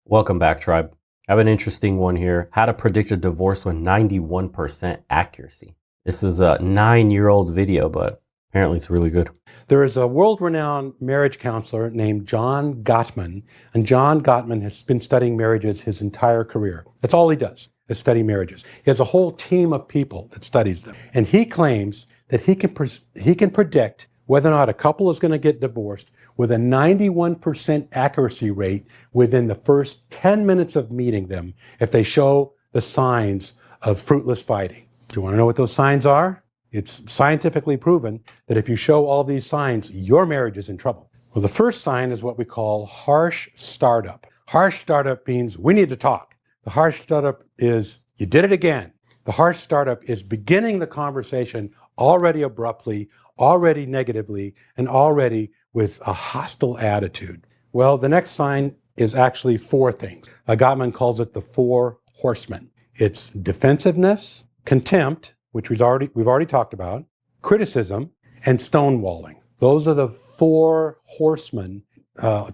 Welcome back, Tribe. I have an interesting one here. How to predict a divorce with 91% accuracy. This is a 9-year-old video, but apparently it's really good. There is a world-renowned marriage counselor named John Gottman, and John Gottman has been studying marriages his entire career. That's all he does, is study marriages. He has a whole team of people that studies them. And he claims that he can predict whether or not a couple is going to get divorced with a 91% accuracy rate within the first 10 minutes of meeting them if they show the signs of fruitless fighting. Do you want to know what those signs are? It's scientifically proven that if you show all these signs, your marriage is in trouble. Well, the first sign is what we call harsh startup. Harsh startup means we need to talk. The harsh startup is you did it again. The harsh startup is beginning the conversation already abruptly, already negatively, and already with a hostile attitude. Well, the next sign is actually 4 things. Gottman calls it the 4 horsemen. It's defensiveness, contempt, which we've already talked about, criticism, and stonewalling. Those are the 4 horsemen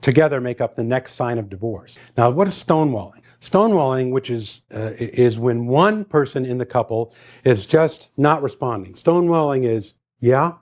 together make up the next sign of divorce. Now, what is stonewalling? Stonewalling, which is when one person in the couple is just not responding. Stonewalling is, yeah,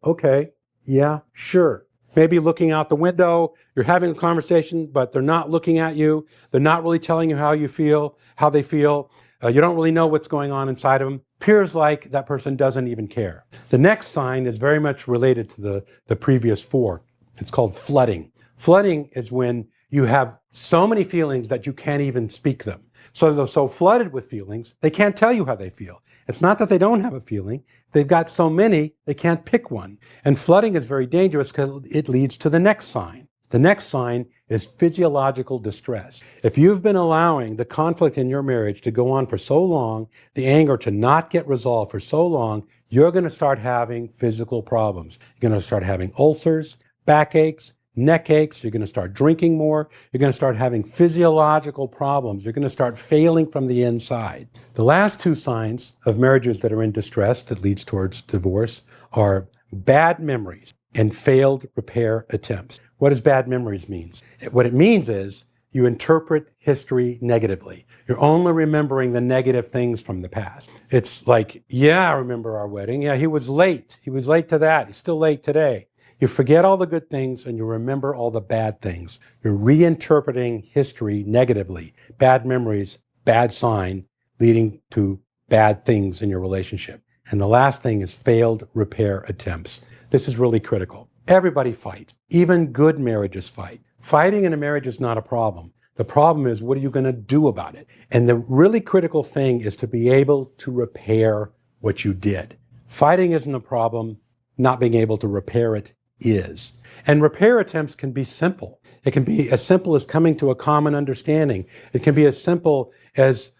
okay, yeah, sure. Maybe looking out the window, you're having a conversation, but they're not looking at you. They're not really telling you how you feel, how they feel. You don't really know what's going on inside of them. Appears like that person doesn't even care. The next sign is very much related to the previous 4. It's called flooding. Flooding is when you have so many feelings that you can't even speak them. So they're so flooded with feelings, they can't tell you how they feel. It's not that they don't have a feeling. They've got so many, they can't pick one. And flooding is very dangerous because it leads to the next sign. The next sign is physiological distress. If you've been allowing the conflict in your marriage to go on for so long, the anger to not get resolved for so long, you're going to start having physical problems. You're going to start having ulcers, backaches, neck aches. You're going to start drinking more. You're going to start having physiological problems. You're going to start failing from the inside. The last 2 signs of marriages that are in distress that leads towards divorce are bad memories and failed repair attempts. What does bad memories mean? What it means is you interpret history negatively. You're only remembering the negative things from the past. It's like, yeah, I remember our wedding. Yeah, he was late. He was late to that. He's still late today. You forget all the good things and you remember all the bad things. You're reinterpreting history negatively. Bad memories, bad sign, leading to bad things in your relationship. And the last thing is failed repair attempts. This is really critical. Everybody fights. Even good marriages fight. Fighting in a marriage is not a problem. The problem is, what are you going to do about it? And the really critical thing is to be able to repair what you did. Fighting isn't a problem. Not being able to repair it is. And repair attempts can be simple. It can be as simple as coming to a common understanding. It can be as simple as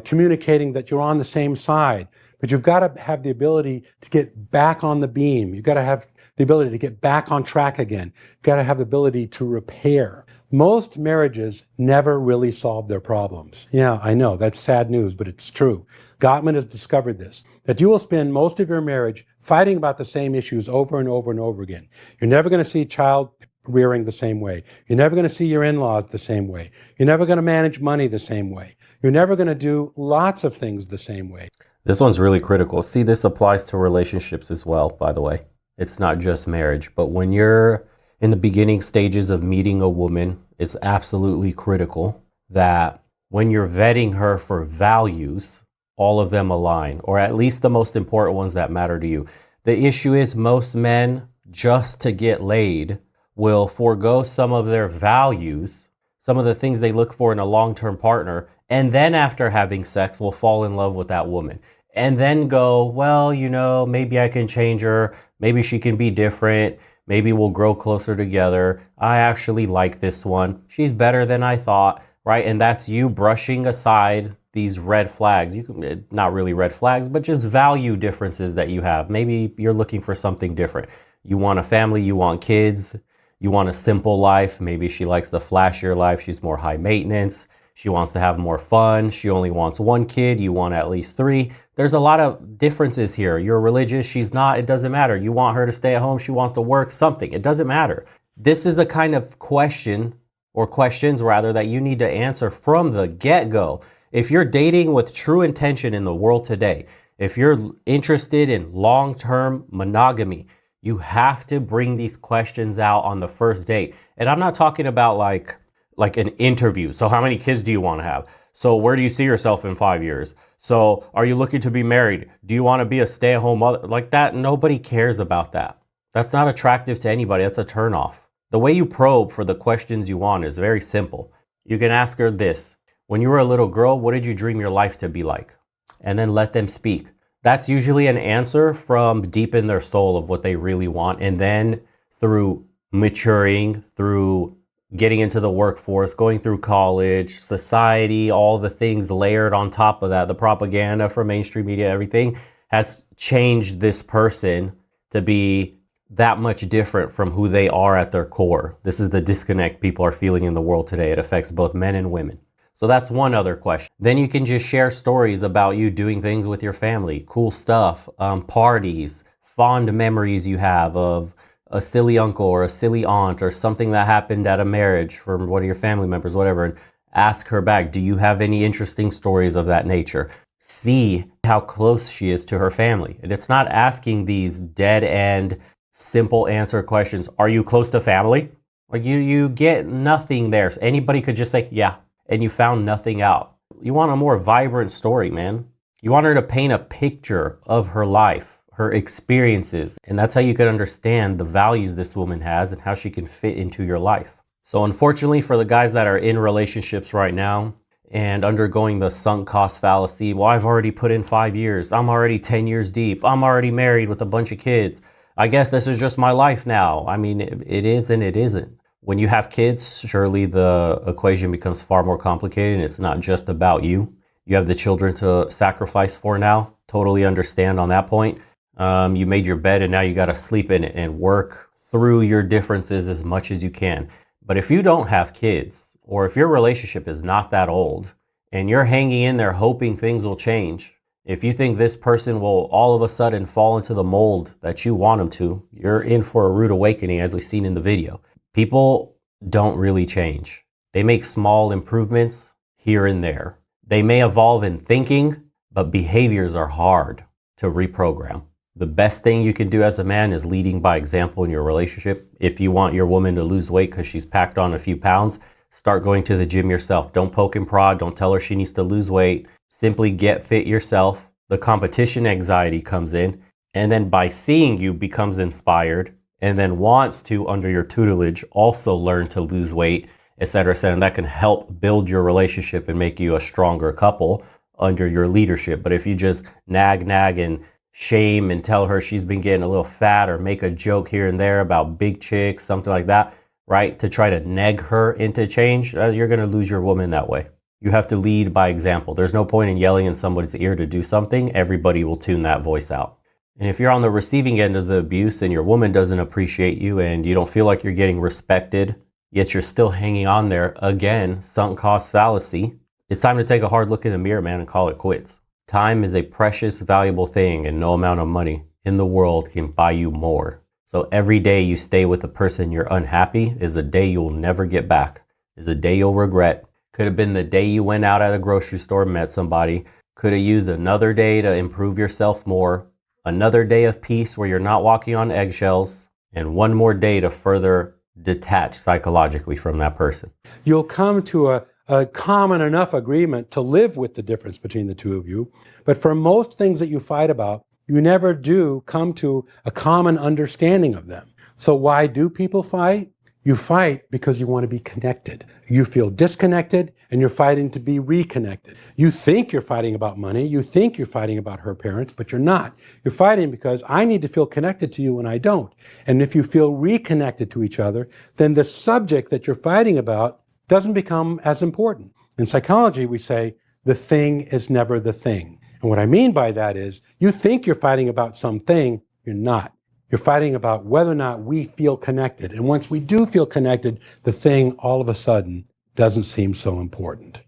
communicating that you're on the same side. But you've got to have the ability to get back on the beam. You've got to have the ability to get back on track again. You've got to have the ability to repair. Most marriages never really solve their problems. Yeah, I know, that's sad news, but it's true. Gottman has discovered this, that you will spend most of your marriage fighting about the same issues over and over and over again. You're never going to see child rearing the same way. You're never going to see your in-laws the same way. You're never going to manage money the same way. You're never going to do lots of things the same way. This one's really critical. See, this applies to relationships as well, by the way. It's not just marriage, but when you're in the beginning stages of meeting a woman, it's absolutely critical that when you're vetting her for values, all of them align, or at least the most important ones that matter to you. The issue is most men, just to get laid, will forego some of their values, some of the things they look for in a long-term partner, and then after having sex will fall in love with that woman. And then go, well, you know, maybe I can change her. Maybe she can be different. Maybe we'll grow closer together. I actually like this one. She's better than I thought, right? And that's you brushing aside these red flags. You can, not really red flags, but just value differences that you have. Maybe you're looking for something different. You want a family, you want kids, you want a simple life. Maybe she likes the flashier life. She's more high maintenance. She wants to have more fun. She only wants 1 kid. You want at least 3. There's a lot of differences here. You're religious. She's not. It doesn't matter. You want her to stay at home. She wants to work something. It doesn't matter. This is the kind of question or questions rather, that you need to answer from the get-go. If you're dating with true intention in the world today, if you're interested in long-term monogamy, you have to bring these questions out on the first date. And I'm not talking about like an interview. So how many kids do you want to have? So where do you see yourself in 5 years? So are you looking to be married? Do you want to be a stay-at-home mother? Like that, nobody cares about that. That's not attractive to anybody. That's a turnoff. The way you probe for the questions you want is very simple. You can ask her this: when you were a little girl, what did you dream your life to be like? And then let them speak. That's usually an answer from deep in their soul of what they really want. And then through maturing, through getting into the workforce, going through college, society, all the things layered on top of that, the propaganda from mainstream media, everything has changed this person to be that much different from who they are at their core. This is the disconnect people are feeling in the world today. It affects both men and women. So that's one other question. Then you can just share stories about you doing things with your family, cool stuff, parties, fond memories you have of a silly uncle or a silly aunt or something that happened at a marriage from one of your family members, whatever, and ask her back, do you have any interesting stories of that nature? See how close she is to her family. And it's not asking these dead end, simple answer questions. Are you close to family? Like you get nothing there. So anybody could just say, yeah. And you found nothing out. You want a more vibrant story, man. You want her to paint a picture of her life, her experiences. And that's how you can understand the values this woman has and how she can fit into your life. So unfortunately for the guys that are in relationships right now and undergoing the sunk cost fallacy, well, I've already put in 5 years. I'm already 10 years deep. I'm already married with a bunch of kids. I guess this is just my life now. I mean, it is and it isn't. When you have kids, surely the equation becomes far more complicated. And it's not just about you. You have the children to sacrifice for now. Totally understand on that point. You made your bed and now you got to sleep in it and work through your differences as much as you can. But if you don't have kids, or if your relationship is not that old and you're hanging in there hoping things will change, if you think this person will all of a sudden fall into the mold that you want them to, you're in for a rude awakening, as we've seen in the video. People don't really change. They make small improvements here and there. They may evolve in thinking, but behaviors are hard to reprogram. The best thing you can do as a man is leading by example in your relationship. If you want your woman to lose weight because she's packed on a few pounds, start going to the gym yourself. Don't poke and prod. Don't tell her she needs to lose weight. Simply get fit yourself. The competition anxiety comes in, and then by seeing you becomes inspired, and then wants to, under your tutelage, also learn to lose weight, etc., etc. And that can help build your relationship and make you a stronger couple under your leadership. But if you just nag and shame and tell her she's been getting a little fat, or make a joke here and there about big chicks, something like that, right, to try to neg her into change, you're going to lose your woman that way. You have to lead by example. There's no point in yelling in somebody's ear to do something. Everybody will tune that voice out. And if you're on the receiving end of the abuse and your woman doesn't appreciate you and you don't feel like you're getting respected, yet you're still hanging on there, again, sunk cost fallacy, it's time to take a hard look in the mirror, man, and call it quits. Time is a precious, valuable thing, and no amount of money in the world can buy you more. So every day you stay with the person you're unhappy is a day you'll never get back, is a day you'll regret. Could have been the day you went out at a grocery store, met somebody. Could have used another day to improve yourself more. Another day of peace where you're not walking on eggshells, and one more day to further detach psychologically from that person. You'll come to a common enough agreement to live with the difference between the two of you. But for most things that you fight about, you never do come to a common understanding of them. So why do people fight? You fight because you want to be connected. You feel disconnected and you're fighting to be reconnected. You think you're fighting about money. You think you're fighting about her parents, but you're not. You're fighting because I need to feel connected to you and I don't. And if you feel reconnected to each other, then the subject that you're fighting about doesn't become as important. In psychology, we say the thing is never the thing. And what I mean by that is you think you're fighting about something, you're not. You're fighting about whether or not we feel connected. And once we do feel connected, the thing all of a sudden doesn't seem so important.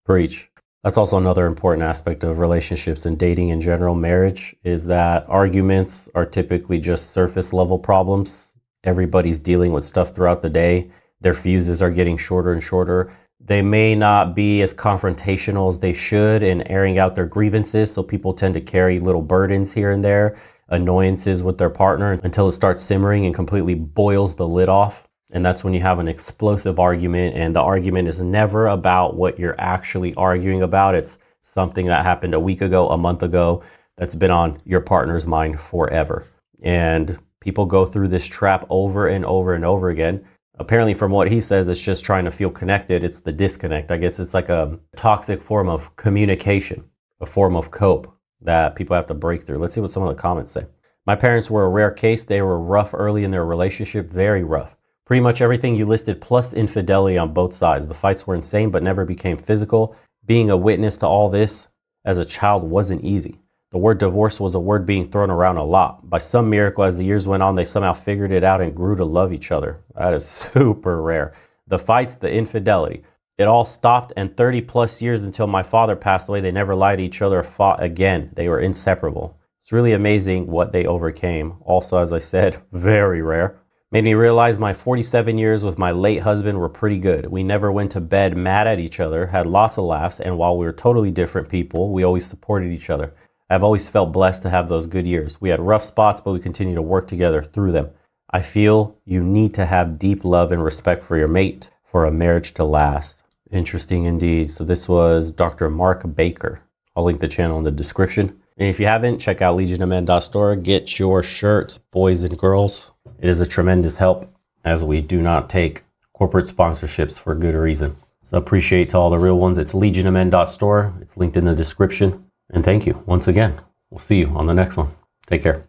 Preach. That's also another important aspect of relationships and dating in general, marriage, is that arguments are typically just surface level problems. Everybody's dealing with stuff throughout the day. Their fuses are getting shorter and shorter. They may not be as confrontational as they should in airing out their grievances. So people tend to carry little burdens here and there, annoyances with their partner until it starts simmering and completely boils the lid off. And that's when you have an explosive argument, and the argument is never about what you're actually arguing about. It's something that happened a week ago, a month ago, that's been on your partner's mind forever. And people go through this trap over and over and over again. Apparently, from what he says, it's just trying to feel connected. It's the disconnect. I guess it's like a toxic form of communication, a form of cope that people have to break through. Let's see what some of the comments say. My parents were a rare case. They were rough early in their relationship, very rough. Pretty much everything you listed, plus infidelity on both sides. The fights were insane, but never became physical. Being a witness to all this as a child wasn't easy. The word divorce was a word being thrown around a lot. By some miracle, as the years went on, they somehow figured it out and grew to love each other. That is super rare. The fights, the infidelity, it all stopped, and 30 plus years until my father passed away, they never lied to each other or fought again. They were inseparable. It's really amazing what they overcame. Also, as I said, very rare. Made me realize my 47 years with my late husband were pretty good. We never went to bed mad at each other, had lots of laughs, and while we were totally different people, we always supported each other. I've always felt blessed to have those good years. We had rough spots, but we continue to work together through them. I feel you need to have deep love and respect for your mate for a marriage to last. Interesting indeed. So this was Dr. Mark Baker. I'll link the channel in the description. And if you haven't, check out legionofmen.store. Get your shirts, boys and girls. It is a tremendous help, as we do not take corporate sponsorships for good reason. So appreciate to all the real ones. It's legionofmen.store. It's linked in the description. And thank you once again. We'll see you on the next one. Take care.